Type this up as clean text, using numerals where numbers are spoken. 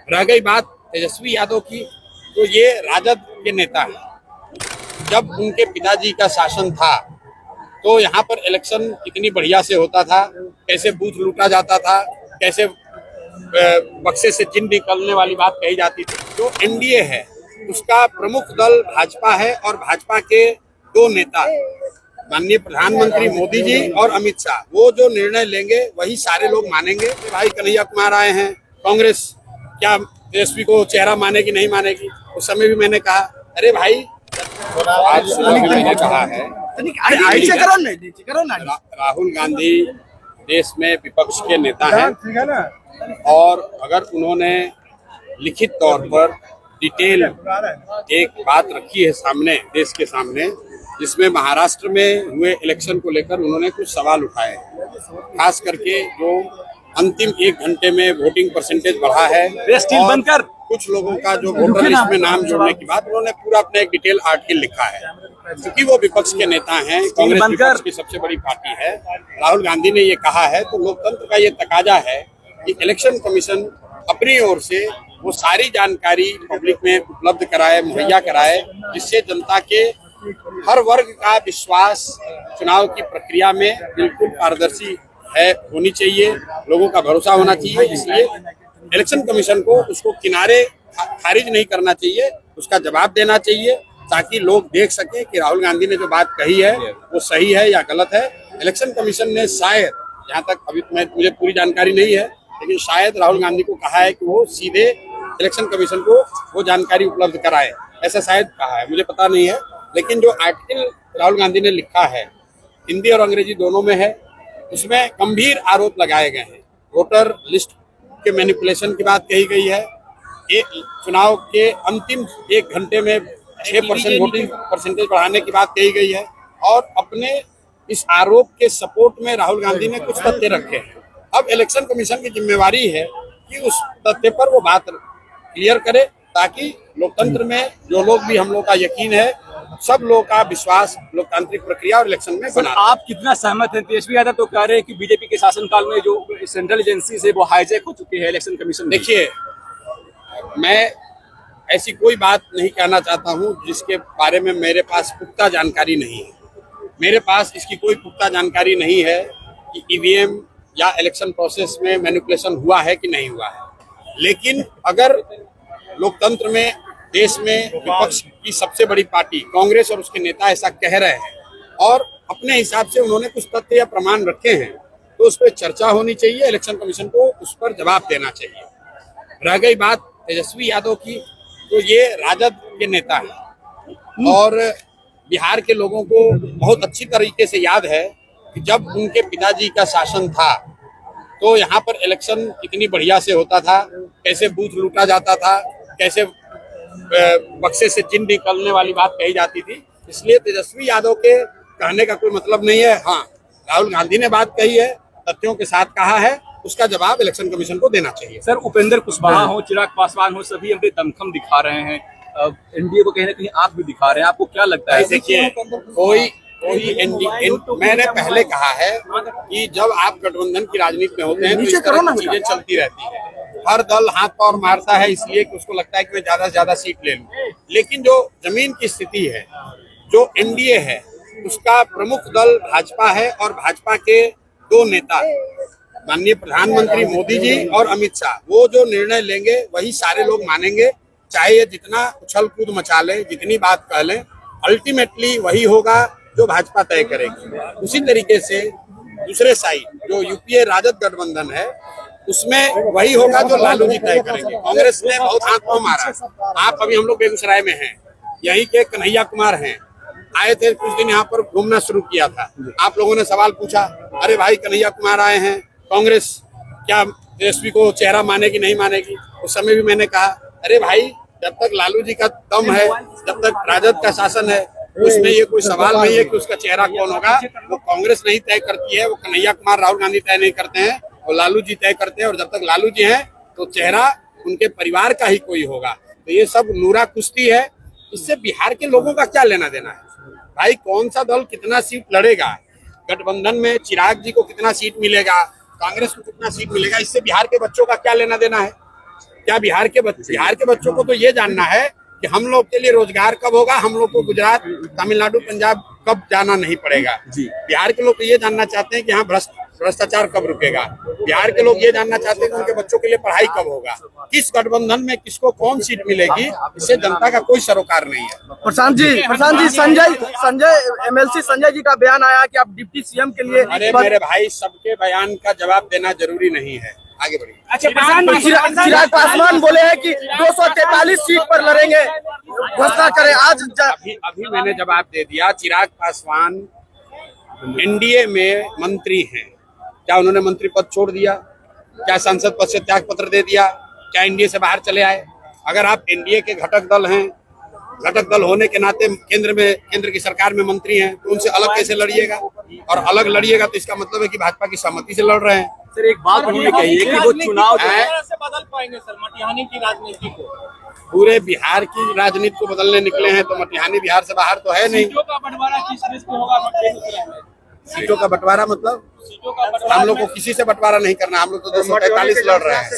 रह गई बात तेजस्वी यादव की, तो ये राजद के नेता हैं। जब उनके पिताजी का शासन था तो यहाँ पर इलेक्शन कितनी बढ़िया से होता था, कैसे बूथ लूटा जाता था, कैसे बक्से से चिन्ह निकलने वाली बात कही जाती थी। जो एनडीए है उसका प्रमुख दल भाजपा है और भाजपा के दो नेता माननीय प्रधानमंत्री मोदी जी और अमित शाह, वो जो निर्णय लेंगे वही सारे लोग मानेंगे। भाई कन्हैया कुमार आए हैं, कांग्रेस क्या तेजस्वी को चेहरा मानेगी नहीं मानेगी? उस समय भी मैंने कहा अरे भाई, आज सुबह भी मैंने कहा है, राहुल गांधी देश में विपक्ष के नेता हैं और अगर उन्होंने लिखित तौर पर डिटेल एक बात रखी है सामने, देश के सामने, जिसमें महाराष्ट्र में हुए इलेक्शन को लेकर उन्होंने कुछ सवाल उठाए, खास करके जो अंतिम 1 घंटे में वोटिंग परसेंटेज बढ़ा है और कुछ लोगों का जो वोटर लिस्ट में नाम जोड़ने की बात, उन्होंने पूरा अपना एक डिटेल आर्टिकल लिखा है। क्योंकि वो विपक्ष के नेता हैं, कांग्रेस विपक्ष की सबसे बड़ी पार्टी है, राहुल गांधी ने ये कहा है, तो लोकतंत्र का ये तकाजा है कि इलेक्शन कमीशन अपनी ओर से वो सारी जानकारी पब्लिक में उपलब्ध कराए, मुहैया कराए, जिससे जनता के हर वर्ग का विश्वास चुनाव की प्रक्रिया में बिल्कुल पारदर्शी है होनी चाहिए, लोगों का भरोसा होना चाहिए। इसलिए इलेक्शन कमीशन को उसको किनारे खारिज नहीं करना चाहिए, उसका जवाब देना चाहिए, ताकि लोग देख सकें कि राहुल गांधी ने जो बात कही है वो सही है या गलत है। इलेक्शन कमीशन ने शायद, यहाँ तक अभी मुझे पूरी जानकारी नहीं है, लेकिन शायद राहुल गांधी को कहा है कि वो सीधे इलेक्शन कमीशन को वो जानकारी उपलब्ध कराए, ऐसा शायद कहा है, मुझे पता नहीं है। लेकिन जो आर्टिकल राहुल गांधी ने लिखा है, हिंदी और अंग्रेजी दोनों में है, उसमें गंभीर आरोप लगाए गए हैं। वोटर लिस्ट के मैनिपुलेशन की बात कही गई है, चुनाव के अंतिम 1 घंटे में 6% वोटिंग परसेंटेज बढ़ाने की बात कही गई है, और अपने इस आरोप के सपोर्ट में राहुल गांधी ने कुछ तथ्य रखे हैं। अब इलेक्शन कमीशन की जिम्मेवारी है कि उस तथ्य पर वो बात क्लियर करे, ताकि लोकतंत्र में जो लोग भी हम लोग का यकीन है, सब लोगों का विश्वास लोकतांत्रिक प्रक्रिया और इलेक्शन में बना। आप कितना सहमत हैं? तेजस्वी यादव तो कह रहे हैं कि बीजेपी के शासनकाल में जो सेंट्रल एजेंसी से वो हाईजैक हो चुकी है इलेक्शन कमीशन। देखिए, मैं ऐसी कोई बात नहीं कहना चाहता हूं जिसके बारे में मेरे पास पुख्ता जानकारी नहीं है। मेरे पास इसकी कोई पुख्ता जानकारी नहीं है कि ईवीएम या इलेक्शन प्रोसेस में मैनिपुलेशन हुआ है कि नहीं हुआ है। लेकिन अगर लोकतंत्र में, देश में विपक्ष की सबसे बड़ी पार्टी कांग्रेस और उसके नेता ऐसा कह रहे हैं और अपने हिसाब से उन्होंने कुछ तथ्य या प्रमाण रखे हैं, तो उस पर चर्चा होनी चाहिए, इलेक्शन कमीशन को उस पर जवाब देना चाहिए। रह गई बात तेजस्वी यादव की, तो ये राजद के नेता हैं और बिहार के लोगों को बहुत अच्छी तरीके से याद है कि जब उनके पिताजी का शासन था तो यहाँ पर इलेक्शन कितनी बढ़िया से होता था, कैसे बूथ लूटा जाता था, कैसे बक्से से चिन्ह निकलने वाली बात कही जाती थी। इसलिए तेजस्वी यादव के कहने का कोई मतलब नहीं है। हाँ, राहुल गांधी ने बात कही है, तथ्यों के साथ कहा है, उसका जवाब इलेक्शन कमीशन को देना चाहिए। सर, उपेंद्र कुशवाहा हो, चिराग पासवान हो, सभी अपने दमखम दिखा रहे हैं, एनडीए को कहीं ना कहीं आप भी दिखा रहे हैं, आपको क्या लगता है? देखिए, मैंने पहले कहा है कि जब आप गठबंधन की राजनीति में होते हैं तो इस तरह की चीजें चलती रहती है। हर दल हाथ पांव मारता है इसलिए कि उसको लगता है कि मैं ज्यादा से ज्यादा सीट ले लूं। लेकिन जो जमीन की स्थिति है, जो एनडीए है, उसका प्रमुख दल भाजपा है और भाजपा के दो नेता माननीय प्रधानमंत्री मोदी जी और अमित शाह, वो जो निर्णय लेंगे वही सारे लोग मानेंगे, चाहे ये जितना उछल कूद मचा ले, जितनी बात कह लें, अल्टीमेटली वही होगा जो भाजपा तय करेगी। उसी तरीके से दूसरे साइड जो यूपीए राजद गठबंधन है, उसमें वही होगा जो लालू जी तय करेंगे। कांग्रेस ने बहुत हाथ पांव मारा। आप अभी हम लोग बेगूसराय में हैं, यहीं के कन्हैया कुमार हैं, आए थे कुछ दिन यहाँ पर घूमना शुरू किया था। आप लोगों ने सवाल पूछा, अरे भाई कन्हैया कुमार आए हैं, कांग्रेस क्या तेजस्वी को चेहरा मानेगी नहीं मानेगी? उस समय भी मैंने कहा अरे भाई, जब तक लालू जी का दम है, जब तक राजद का शासन है, उसमें ये कोई सवाल नहीं है कि उसका चेहरा कौन होगा। वो कांग्रेस नहीं तय करती है, वो कन्हैया कुमार राहुल गांधी तय नहीं करते हैं, वो लालू जी तय करते हैं। और जब तक लालू जी हैं तो चेहरा उनके परिवार का ही कोई होगा। तो ये सब नूरा कुश्ती है, इससे बिहार के लोगों का क्या लेना देना है? भाई कौन सा दल कितना सीट लड़ेगा, गठबंधन में चिराग जी को कितना सीट मिलेगा, कांग्रेस को कितना सीट मिलेगा, इससे बिहार के बच्चों का क्या लेना देना है? क्या बिहार के बच्चों को तो ये जानना है कि हम लोग के लिए रोजगार कब होगा, हम लोग को गुजरात, तमिलनाडु, पंजाब कब जाना नहीं पड़ेगा। जी। बिहार के लोग तो ये जानना चाहते हैं कि हाँ भ्रष्टाचार कब रुकेगा। बिहार के लोग ये जानना चाहते हैं कि उनके बच्चों के लिए पढ़ाई कब होगा, किस गठबंधन में किसको कौन सीट मिलेगी, इससे जनता का कोई सरोकार नहीं है। प्रशांत जी संजय एमएलसी संजय जी का बयान आया कि आप डिप्टी सीएम के लिए अरे मेरे भाई, सबके बयान का जवाब देना जरूरी नहीं है। आगे बढ़िए। अच्छा, चिराग पासवान बोले हैं कि 243 सीट पर लड़ेंगे, घोषणा करें आज। अभी मैंने जवाब दे दिया। चिराग पासवान एनडीए में मंत्री हैं, क्या उन्होंने मंत्री पद छोड़ दिया? क्या संसद पद से त्याग पत्र दे दिया? क्या एनडीए से बाहर चले आए? अगर आप एनडीए के घटक दल हैं, घटक दल होने के नाते केंद्र की सरकार में मंत्री हैं, तो उनसे अलग कैसे लड़िएगा? और अलग लड़िएगा तो इसका मतलब है कि भाजपा की सहमति से लड़ रहे हैं। सर एक बात उन्होंने कही है कि वो चुनाव से बदल पाएंगे सर मटिहानी की राजनीति को। पूरे बिहार की राजनीति को बदलने निकले हैं तो मटिहानी बिहार से बाहर तो है नहीं। सीटों का बंटवारा किस रिश्ते होगा बेगूसराय में? सीटों का बंटवारा मतलब हम लोग को किसी से बंटवारा नहीं करना, हम लोग तो 243 लड़ रहे हैं।